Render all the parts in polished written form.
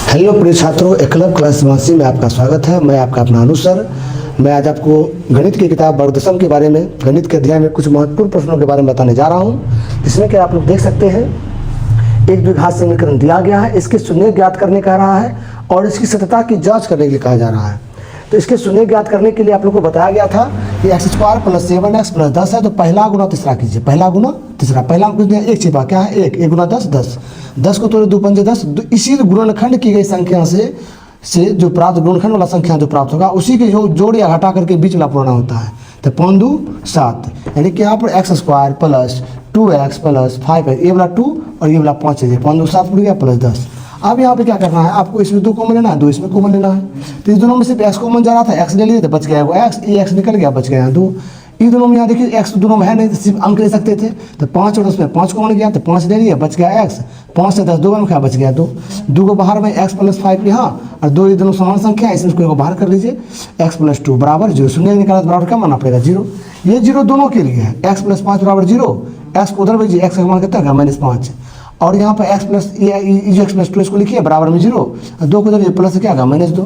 Hello प्रिय छात्रों, Eklavya class निवासी में आपका स्वागत है। मैं आपका अपना अनुसर। मैं आज आपको गणित की किताब वर्ग दशम के बारे में, गणित के अध्याय में कुछ महत्वपूर्ण प्रश्नों के बारे में बताने जा रहा हूं। इसमें क्या आप लोग देख सकते हैं, एक द्विघात समीकरण दिया गया है, इसके शून्य ज्ञात करने कह रहा है और इसकी सत्यता की जाँच करने के लिए कहा जा रहा है। तो इसके शून्य ज्ञात करने के लिए आप लोग को बताया गया था कि x² + 7x + 10 है, तो पहला गुना तीसरा कीजिए। पहला गुना तीसरा, पहला में कुछ दिया, एक छिपा, क्या है, एक गुना 10 10, 10 को तोड़े 2 पंजे 10। इसी गुणनखंड की गई संख्या से जो प्राप्त गुणनखंड वाला संख्या जो प्राप्त होगा उसी के जो जोड़ या घटा करके बीच वाला पुराना होता है। तो 5 2 7, यानी कि यहाँ पर x² + 2x + 5 है, ये वाला 2 और ये वाला 5 है, 5 2 7 + 10। अब यहाँ पे क्या करना है, आपको इसमें 2 कॉमन लेना है, 2 इसमें कॉमन लेना है। तो इस दोनों में सिर्फ x कॉमन जा रहा था, x ले लिए तो बच गया वो x, ये x निकल गया, बच गया 2। इन दोनों में यहाँ देखिए x दोनों में है नहीं, तो सिर्फ अंक ले सकते थे। तो 5 और 10 में 5 कॉमन गया, तो 5 ले लिया, बच गया x। 5 से 10 2 में क्या बच गया 2, 2 को बाहर में x + 5 यहाँ, और 2 ये दोनों समान संख्या है, इसमें इसको बाहर कर लीजिए। x + 2 = 0, शून्य निकाला तो बराबर क्या मानना पड़ेगा 0। ये 0 दोनों के लिए है, x + 5 = 0। x को उधर भेजिए, x का मान कितना होगा -5, और यहाँ पर x + 2 इसको लिखिए बराबर में 0, 2 को इधर प्लस क्या होगा -2।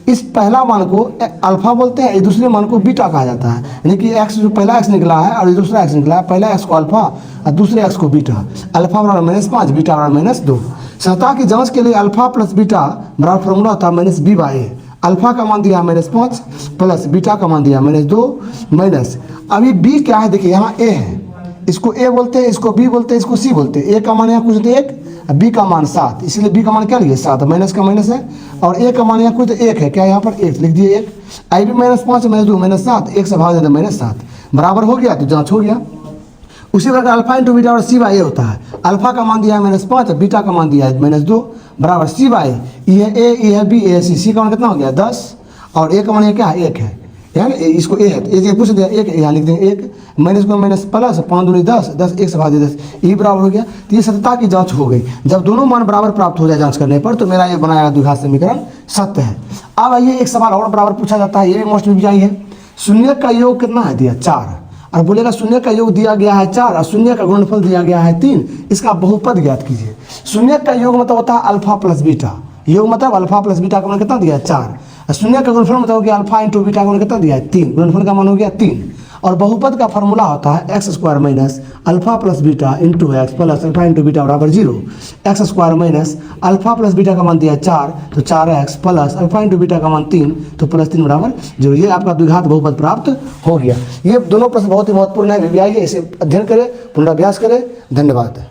इस पहला मान को अल्फा बोलते हैं, दूसरे मान को बीटा कहा जाता है। यानी कि x जो पहला x निकला है और दूसरा x निकला है, पहला x को अल्फा और दूसरे x को बीटा। अल्फा बराबर -5, बीटा बराबर -2। सतह की जांच के लिए अल्फा + बीटा बराबर फॉर्मूला होता है -b/a। अल्फा का मान दिया -5 प्लस बीटा का मान दिया -2 माइनस, अभी b क्या है देखिए, यहाँ a है, इसको a बोलते हैं, इसको b बोलते हैं, इसको c बोलते हैं। a का मान यहाँ कुछ तो 1, b का मान 7, इसलिए b का मान क्या लिए 7, माइनस का माइनस है, और a का मान यहाँ कुछ तो 1 है, क्या यहाँ पर 1 लिख दिए 1। ib -5 -2 -7, 1 से भाग देते -7, बराबर हो गया, तो जांच हो गया। उसी प्रकार अल्फा × बीटा और c/a होता है। अल्फा का मान दिया है -5, बीटा का मान दिया है -2 बराबर c/a। ये है a, ये है b, ये है c का मान कितना हो गया 10, और a का मान क्या है 1 है, यानी इसको a है, तो पूछ दिया 1, यहाँ लिख देंगे 1, माइनस को माइनस प्लस, 5 दूनी 10, 10 1 से भाग 10, ये बराबर हो गया। तो ये सत्यता की जांच हो गई। जब दोनों मान बराबर प्राप्त हो जाए जांच करने पर, तो मेरा ये बनाया द्विघात समीकरण सत्य है। अब आइए एक सवाल और बराबर पूछा जाता है, ये मोस्ट भी है। शून्य का योग कितना है दिया 4, और बोलेगा शून्य का योग दिया गया है 4 और शून्य का गुणनफल दिया गया है 3, इसका बहुपद ज्ञात कीजिए। शून्य का योग मतलब होता है अल्फा + बीटा, योग मतलब अल्फा + बीटा का मान कितना दिया है 4, शून्य का गुणनफल मतलब हो गया अल्फा × बीटा का मान कितना दिया है 3, गुणनफल का मान हो गया 3। और बहुपद का फॉर्मूला होता है x² - alpha + beta × x plus alpha × beta बराबर 0। x² - अल्फा + बीटा का मान दिया 4, तो 4x प्लस अल्फा × बीटा का मान 3, तो +3 बराबर 0। ये आपका द्विघात बहुपद प्राप्त हो गया। ये दोनों प्रश्न बहुत ही महत्वपूर्ण है, आइए इसे अध्ययन करें, पुनराभ्यास करें। धन्यवाद।